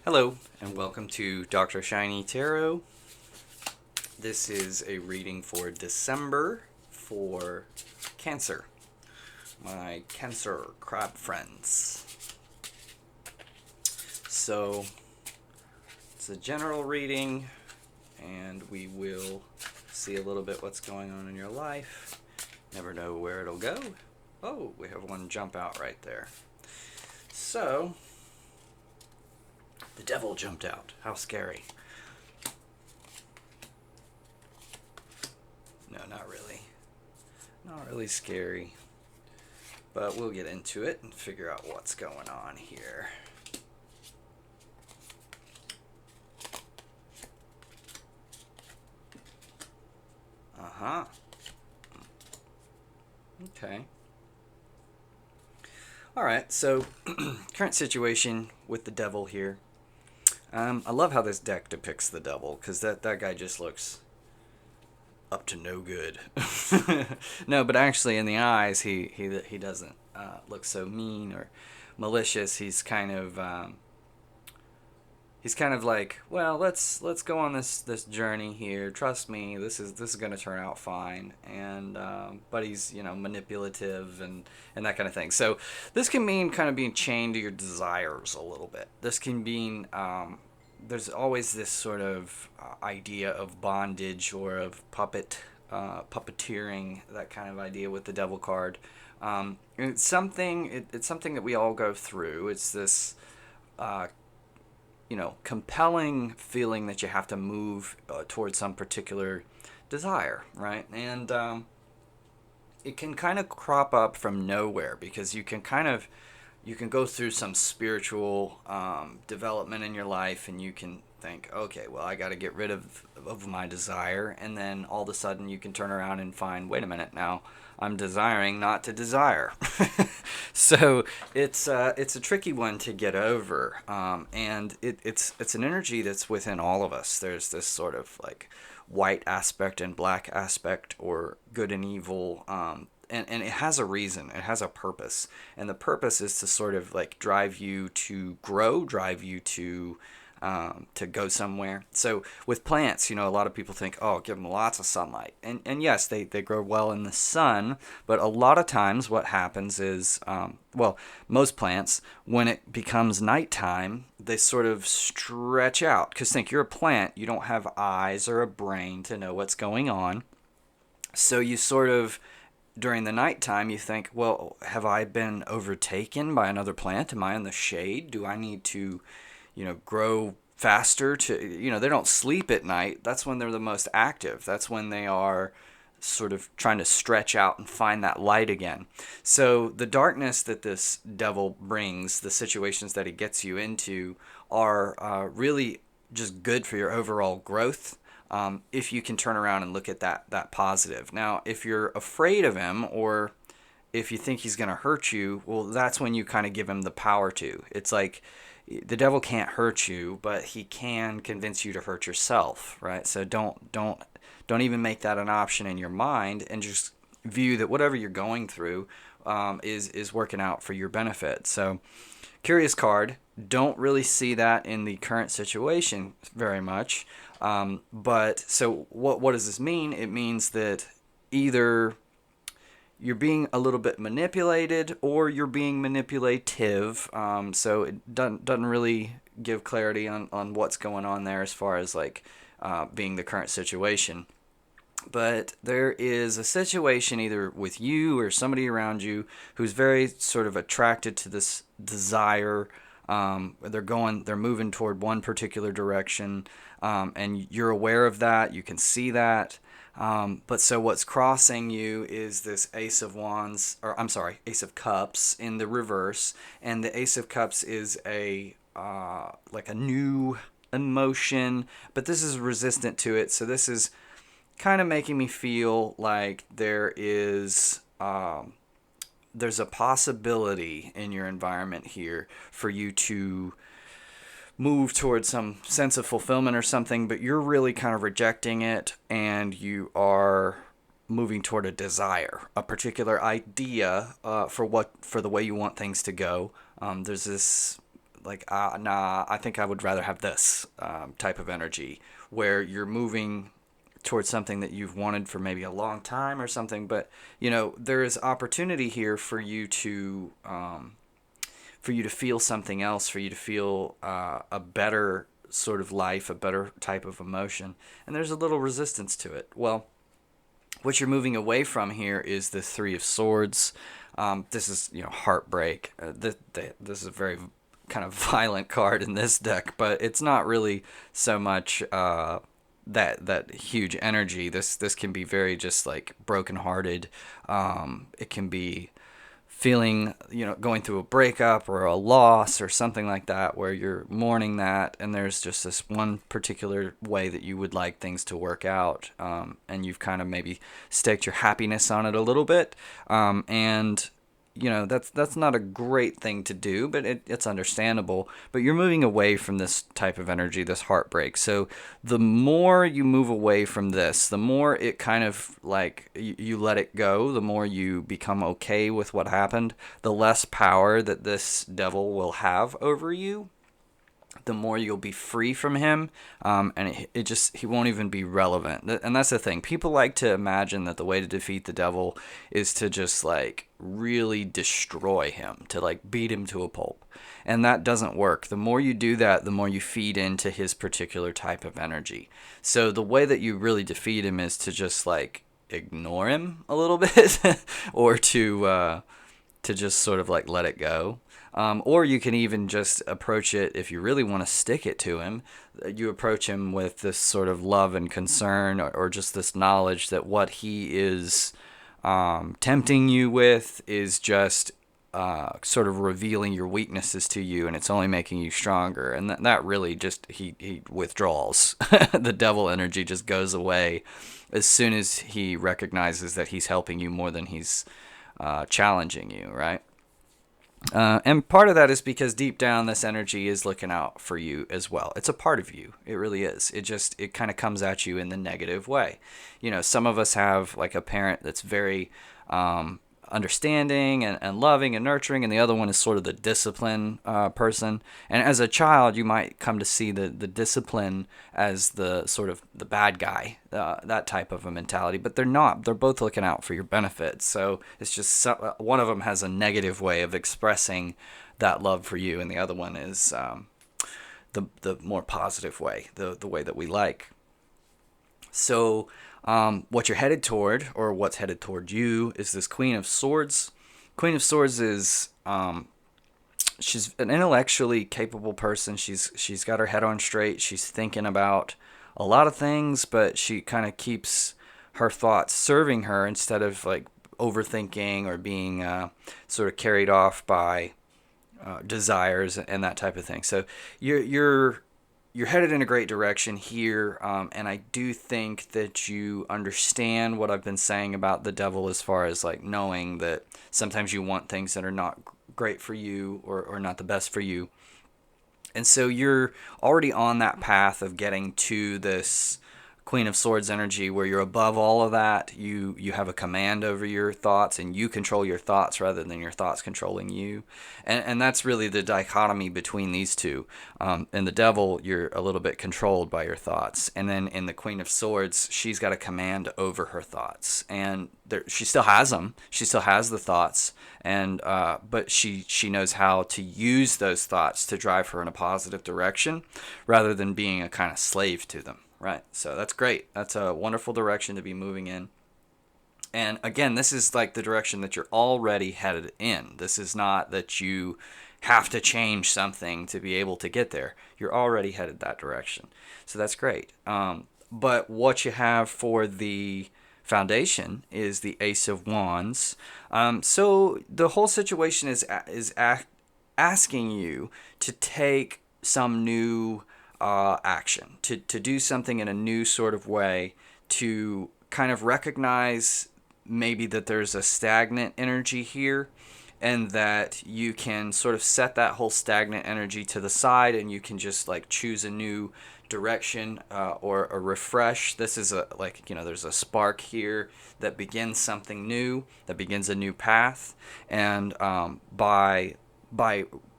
Hello, and welcome to Dr. Shiny Tarot. This is a reading for December for Cancer, my Cancer crab friends. So, it's a general reading, and we will see a little bit what's going on in your life. Never know where it'll go. Oh, we have one jump out right there. So, the devil jumped out. How scary. No, not really. Not really scary. But we'll get into it and figure out what's going on here. Uh-huh. Okay. Alright, so current situation with the devil here. I love how this deck depicts the devil, because that guy just looks up to no good. No, but actually in the eyes, he doesn't look so mean or malicious. He's kind of like, well, let's go on this journey here. Trust me, this is going to turn out fine. And but he's manipulative and that kind of thing. So this can mean kind of being chained to your desires a little bit. This can mean there's always this sort of idea of bondage or of puppeteering, that kind of idea with the devil card. It's something that we all go through. It's this compelling feeling that you have to move towards some particular desire, right? And it can kind of crop up from nowhere, because you can go through some spiritual development in your life, and you can think, okay, well, I got to get rid of my desire, and then all of a sudden you can turn around and find, wait a minute, now I'm desiring not to desire. So it's a tricky one to get over, and it's an energy that's within all of us. There's this sort of like white aspect and black aspect, or good and evil. And it has a reason, it has a purpose, and the purpose is to sort of like drive you to grow, drive you to go somewhere. So with plants, a lot of people think, oh, give them lots of sunlight, and yes, they grow well in the sun, but a lot of times what happens is, most plants, when it becomes nighttime, they sort of stretch out, because think, you're a plant, you don't have eyes or a brain to know what's going on, so you sort of, during the nighttime, you think, well, have I been overtaken by another plant? Am I in the shade? Do I need to, grow faster to, they don't sleep at night. That's when they're the most active. That's when they are sort of trying to stretch out and find that light again. So the darkness that this devil brings, the situations that he gets you into, are really just good for your overall growth. If you can turn around and look at that positive. Now, if you're afraid of him, or if you think he's going to hurt you, well, that's when you kind of give him the power to. It's like the devil can't hurt you, but he can convince you to hurt yourself, right? So don't even make that an option in your mind, and just view that whatever you're going through is working out for your benefit. So, curious card. Don't really see that in the current situation very much. But so what does this mean? It means that either you're being a little bit manipulated, or you're being manipulative. So it doesn't really give clarity on what's going on there as far as like being the current situation. But there is a situation either with you or somebody around you who's very sort of attracted to this desire. They're moving toward one particular direction, and you're aware of that. You can see that. But so what's crossing you is this Ace of Wands, or I'm sorry, Ace of Cups in the reverse, and the Ace of Cups is like a new emotion, but this is resistant to it. So this is kind of making me feel like there's a possibility in your environment here for you to move towards some sense of fulfillment or something, but you're really kind of rejecting it, and you are moving toward a desire, a particular idea for the way you want things to go. There's this like, nah, I think I would rather have this type of energy, where you're moving towards something that you've wanted for maybe a long time or something. But there is opportunity here for you to feel something else, for you to feel a better sort of life, a better type of emotion, and there's a little resistance to it. Well, what you're moving away from here is the Three of Swords. This is heartbreak. This is a very kind of violent card in this deck, but it's not really so much that huge energy. This can be very just like brokenhearted. It can be feeling, going through a breakup or a loss or something like that, where you're mourning that, and there's just this one particular way that you would like things to work out, and you've kind of maybe staked your happiness on it a little bit, and that's not a great thing to do, but it's understandable. But you're moving away from this type of energy, this heartbreak. So the more you move away from this, the more it kind of like you let it go, the more you become okay with what happened, the less power that this devil will have over you, the more you'll be free from him, and he won't even be relevant. And that's the thing. People like to imagine that the way to defeat the devil is to just like really destroy him, to like beat him to a pulp. And that doesn't work. The more you do that, the more you feed into his particular type of energy. So the way that you really defeat him is to just like ignore him a little bit, or to just sort of like let it go. Or you can even just approach it, if you really want to stick it to him, you approach him with this sort of love and concern, or just this knowledge that what he is tempting you with is just sort of revealing your weaknesses to you, and it's only making you stronger. And that really just, he withdraws. The devil energy just goes away as soon as he recognizes that he's helping you more than he's challenging you, right? And part of that is because deep down, this energy is looking out for you as well. It's a part of you. It really is. It kind of comes at you in the negative way. Some of us have like a parent that's very understanding and loving and nurturing, and the other one is sort of the discipline person. And as a child, you might come to see the discipline as the sort of the bad guy, that type of a mentality. But they're not. They're both looking out for your benefit. So it's just one of them has a negative way of expressing that love for you, and the other one is the more positive way, the way that we like. So what you're headed toward, or what's headed toward you, is this Queen of Swords. Queen of Swords is she's an intellectually capable person. She's got her head on straight. She's thinking about a lot of things, but she kind of keeps her thoughts serving her instead of like overthinking or being sort of carried off by desires and that type of thing. So you're headed in a great direction here, and I do think that you understand what I've been saying about the devil, as far as like knowing that sometimes you want things that are not great for you, or not the best for you. And so you're already on that path of getting to this Queen of Swords energy, where you're above all of that. You have a command over your thoughts, and you control your thoughts rather than your thoughts controlling you. And that's really the dichotomy between these two. In the devil, you're a little bit controlled by your thoughts. And then in the Queen of Swords, she's got a command over her thoughts. And she still has them. She still has the thoughts. And but she knows how to use those thoughts to drive her in a positive direction, rather than being a kind of slave to them. Right, so that's great. That's a wonderful direction to be moving in. And again, this is like the direction that you're already headed in. This is not that you have to change something to be able to get there. You're already headed that direction. So that's great. But what you have for the foundation is the Ace of Wands. So the whole situation is asking you to take some new action, to do something in a new sort of way, to kind of recognize maybe that there's a stagnant energy here, and that you can sort of set that whole stagnant energy to the side, and you can just like choose a new direction, or a refresh. This is there's a spark here that begins something new, that begins a new path. And by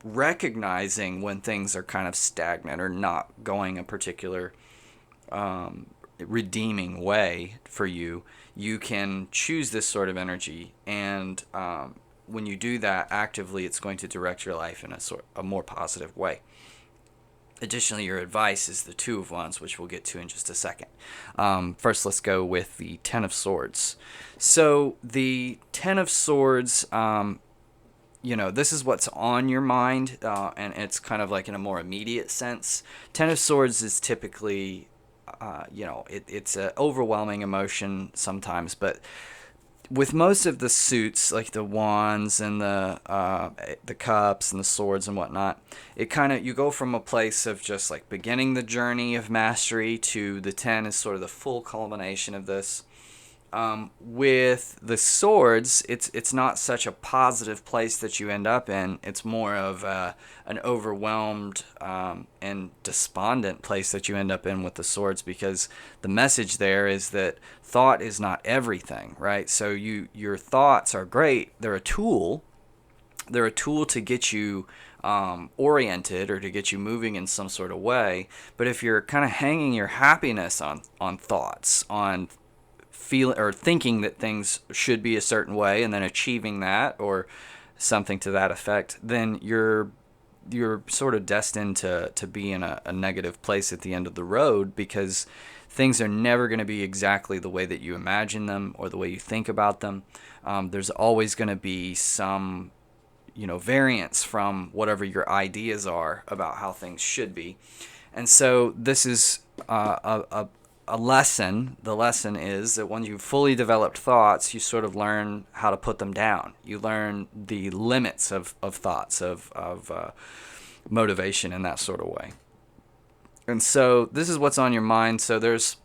recognizing when things are kind of stagnant or not going a particular redeeming way for you, you can choose this sort of energy. And when you do that actively, it's going to direct your life in a more positive way. Additionally, your advice is the Two of Wands, which we'll get to in just a second. First, let's go with the Ten of Swords. So the Ten of Swords, this is what's on your mind, and it's kind of like in a more immediate sense. Ten of Swords is typically, it's an overwhelming emotion sometimes, but with most of the suits, like the wands and the cups and the swords and whatnot, it kind of, you go from a place of just like beginning the journey of mastery to the 10 is sort of the full culmination of this. With the swords, it's not such a positive place that you end up in. It's more of an overwhelmed and despondent place that you end up in with the swords, because the message there is that thought is not everything, right? So your thoughts are great. They're a tool. They're a tool to get you oriented or to get you moving in some sort of way. But if you're kind of hanging your happiness on thoughts, on feel or thinking that things should be a certain way and then achieving that or something to that effect, then you're sort of destined to be in a negative place at the end of the road, because things are never going to be exactly the way that you imagine them or the way you think about them. There's always going to be some variance from whatever your ideas are about how things should be. And so this is a lesson. The lesson is that when you've fully developed thoughts, you sort of learn how to put them down. You learn the limits of thoughts, of motivation in that sort of way. And so this is what's on your mind. So there's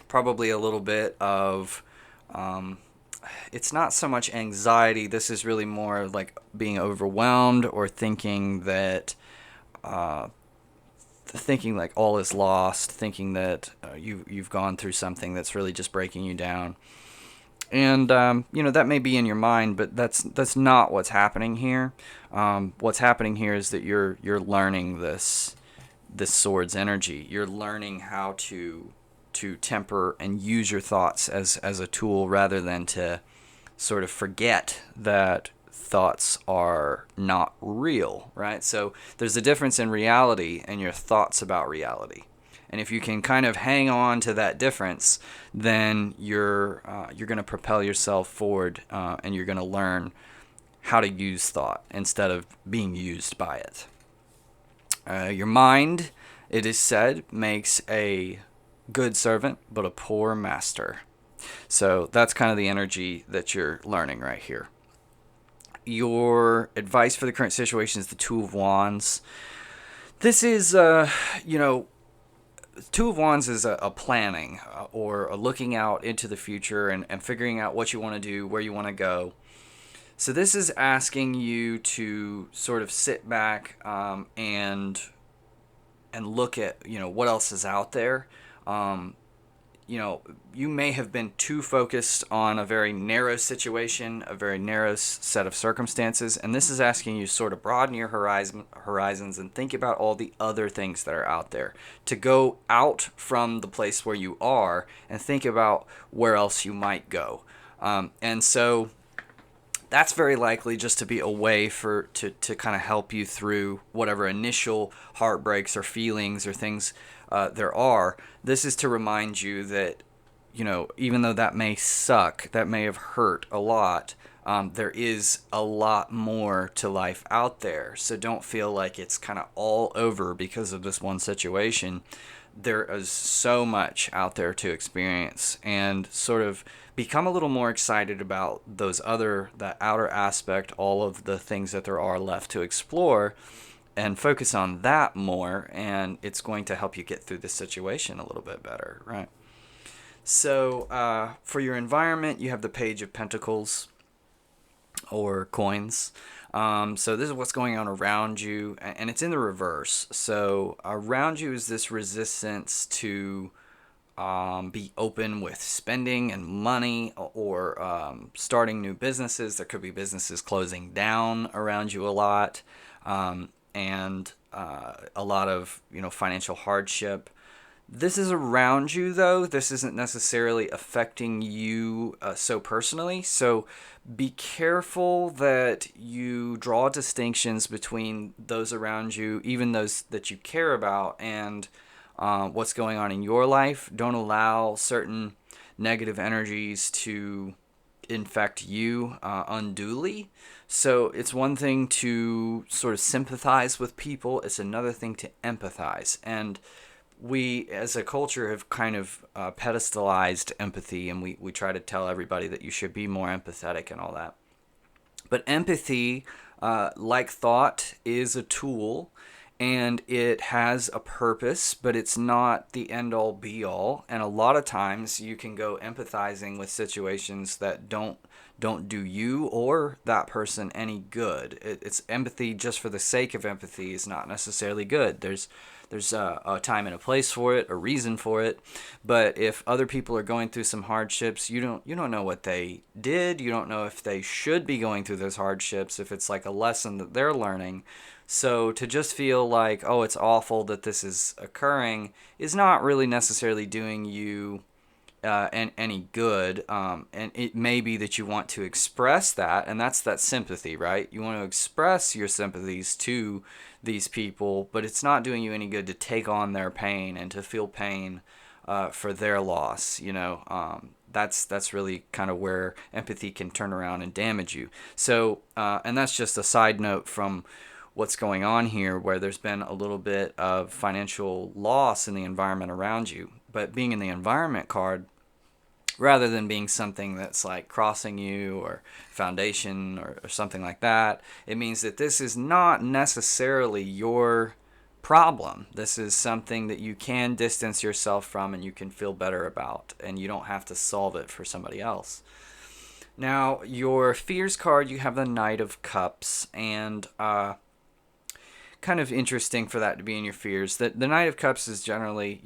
probably a little bit of, it's not so much anxiety. This is really more like being overwhelmed or thinking that, thinking like all is lost, thinking that you've gone through something that's really just breaking you down. And that may be in your mind, but that's not what's happening here. What's happening here is that you're learning this sword's energy. You're learning how to temper and use your thoughts as a tool, rather than to sort of forget that thoughts are not real, right? So there's a difference in reality and your thoughts about reality. And if you can kind of hang on to that difference, then you're going to propel yourself forward, and you're going to learn how to use thought instead of being used by it. Your mind, it is said, makes a good servant, but a poor master. So that's kind of the energy that you're learning right here. Your advice for the current situation is the Two of Wands. This is, Two of Wands is a planning or a looking out into the future and figuring out what you want to do, where you want to go. So this is asking you to sort of sit back and look at, what else is out there. You may have been too focused on a very narrow situation, a very narrow set of circumstances, and this is asking you to sort of broaden your horizons and think about all the other things that are out there, to go out from the place where you are and think about where else you might go. And so that's very likely just to be a way to kind of help you through whatever initial heartbreaks or feelings or things there are. This is to remind you that, even though that may suck, that may have hurt a lot, there is a lot more to life out there. So don't feel like it's kind of all over because of this one situation. There is so much out there to experience, and sort of become a little more excited about that outer aspect, all of the things that there are left to explore, and focus on that more, and it's going to help you get through this situation a little bit better, right? So for your environment, you have the Page of Pentacles, or coins. So this is what's going on around you, and it's in the reverse. So around you is this resistance to be open with spending and money, or starting new businesses. There could be businesses closing down around you a lot. and a lot of financial hardship. This is around you, though. This isn't necessarily affecting you so personally. So be careful that you draw distinctions between those around you, even those that you care about, and what's going on in your life. Don't allow certain negative energies to infect you unduly. So it's one thing to sort of sympathize with people, it's another thing to empathize. And we as a culture have kind of pedestalized empathy, and we try to tell everybody that you should be more empathetic and all that. But empathy, like thought, is a tool, and it has a purpose, but it's not the end all be all. And a lot of times you can go empathizing with situations that don't do you or that person any good. It's empathy just for the sake of empathy is not necessarily good. There's a time and a place for it, a reason for it. But if other people are going through some hardships, you don't know what they did. You don't know if they should be going through those hardships, if it's like a lesson that they're learning. So to just feel like, oh, it's awful that this is occurring is not really necessarily doing you any good. And it may be that you want to express that, and that's that sympathy, right? You want to express your sympathies to these people, but it's not doing you any good to take on their pain and to feel pain for their loss. That's really kind of where empathy can turn around and damage you. So, and that's just a side note from what's going on here, where there's been a little bit of financial loss in the environment around you. But being in the environment card, rather than being something that's like crossing you or foundation or something like that, it means that this is not necessarily your problem. This is something that you can distance yourself from and you can feel better about, and you don't have to solve it for somebody else. Now, your fears card, you have the Knight of Cups, and kind of interesting for that to be in your fears. The Knight of Cups is generally,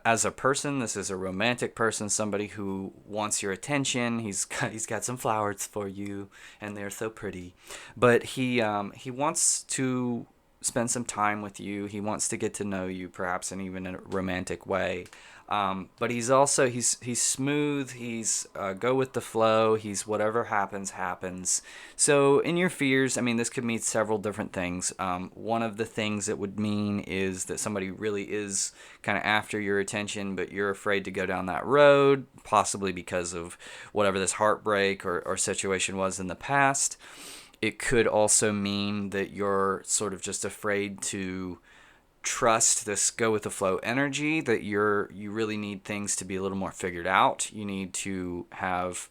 as a person, this is a romantic person, somebody who wants your attention. He's got some flowers for you, and they're so pretty. But he wants to spend some time with you. He wants to get to know you, perhaps, and even in a romantic way. But he's also he's smooth. He's go with the flow. He's whatever happens. So in your fears, I mean, this could mean several different things. One of the things it would mean is that somebody really is kind of after your attention, but you're afraid to go down that road, possibly because of whatever this heartbreak or situation was in the past. It could also mean that you're sort of just afraid to trust this go with the flow energy, that you really need things to be a little more figured out. You need to have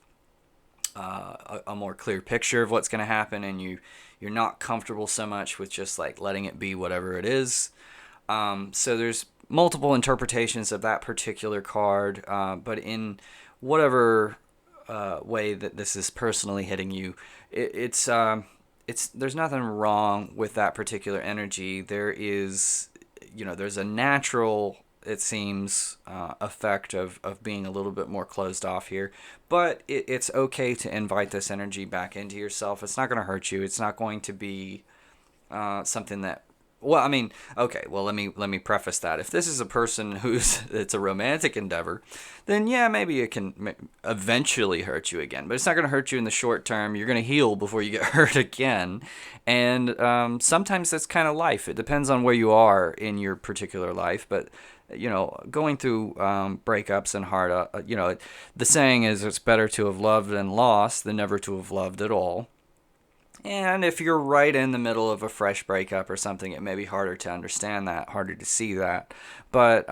a more clear picture of what's going to happen, and you're not comfortable so much with just like letting it be whatever it is. So there's multiple interpretations of that particular card, but in whatever way that this is personally hitting you, it's there's nothing wrong with that particular energy. There's a natural, it seems, effect of being a little bit more closed off here. But it's okay to invite this energy back into yourself. It's not going to hurt you. It's not going to be something that, well, I mean, okay, well, let me preface that. If this is a person it's a romantic endeavor, then yeah, maybe it can eventually hurt you again. But it's not going to hurt you in the short term. You're going to heal before you get hurt again. And sometimes that's kind of life. It depends on where you are in your particular life. But, going through breakups and hard, the saying is it's better to have loved and lost than never to have loved at all. And if you're right in the middle of a fresh breakup or something, it may be harder to understand that, harder to see that. But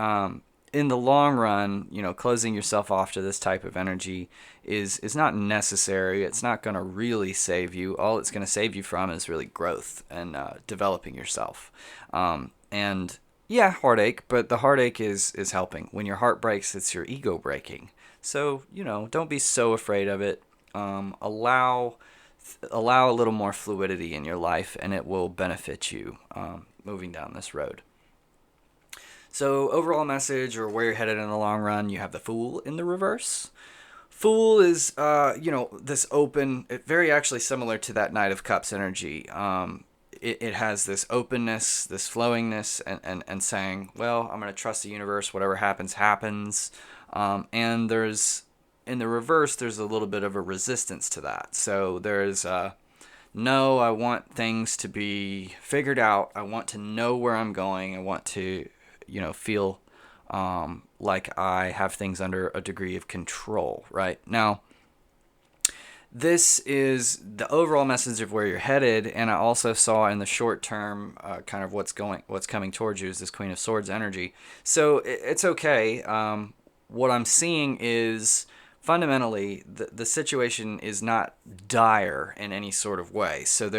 in the long run, closing yourself off to this type of energy is not necessary. It's not going to really save you. All it's going to save you from is really growth and developing yourself. And yeah, heartache, but the heartache is helping. When your heart breaks, it's your ego breaking. So, don't be so afraid of it. Allow a little more fluidity in your life, and it will benefit you moving down this road. So overall message, or where you're headed in the long run, you have the Fool in the reverse. Fool is, this open, very actually similar to that Knight of Cups energy. it has this openness, this flowingness, and saying, well, I'm going to trust the universe. Whatever happens, happens. And there's, in the reverse, there's a little bit of a resistance to that. So there's no, I want things to be figured out. I want to know where I'm going. I want to, feel like I have things under a degree of control, right? Now, this is the overall message of where you're headed, and I also saw in the short term kind of what's coming towards you is this Queen of Swords energy. So it's okay. What I'm seeing is fundamentally the situation is not dire in any sort of way. So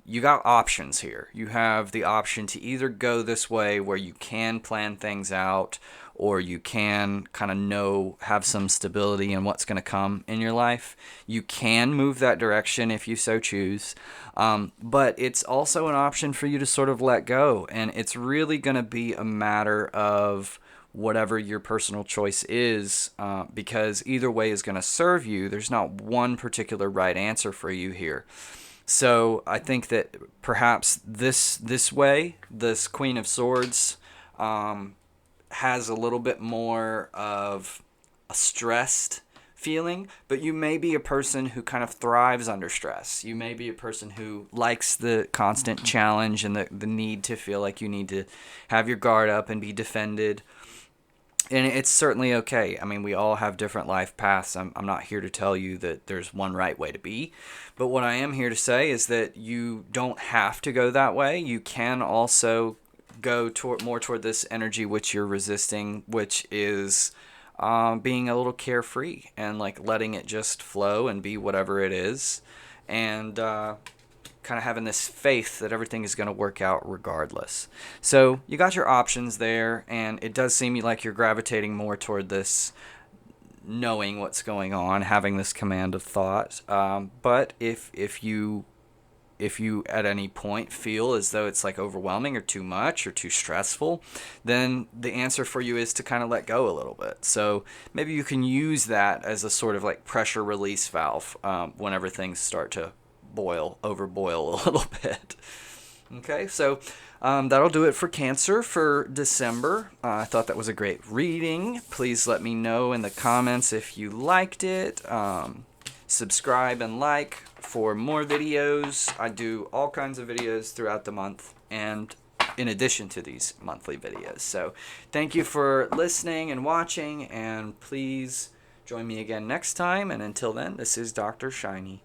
you got options here. You have the option to either go this way where you can plan things out, or you can kind of have some stability in what's going to come in your life. You can move that direction if you so choose. But it's also an option for you to sort of let go. And it's really going to be a matter of whatever your personal choice is, because either way is going to serve you. There's not one particular right answer for you here. So I think that perhaps this way, this Queen of Swords, has a little bit more of a stressed feeling, but you may be a person who kind of thrives under stress. You may be a person who likes the constant challenge and the need to feel like you need to have your guard up and be defended. And it's certainly okay. I mean, we all have different life paths. I'm not here to tell you that there's one right way to be. But what I am here to say is that you don't have to go that way. You can also go more toward this energy which you're resisting, which is being a little carefree and like letting it just flow and be whatever it is. And kind of having this faith that everything is going to work out regardless. So you got your options there, and it does seem like you're gravitating more toward this knowing what's going on, having this command of thought. But if you at any point feel as though it's like overwhelming or too much or too stressful, then the answer for you is to kind of let go a little bit. So maybe you can use that as a sort of like pressure release valve whenever things start to overboil a little bit. Okay, so that'll do it for Cancer for December. I thought that was a great reading. Please let me know in the comments if you liked it. Subscribe and like for more videos. I do all kinds of videos throughout the month, and in addition to these monthly videos. So thank you for listening and watching, and please join me again next time. And until then, this is Dr. Shiny.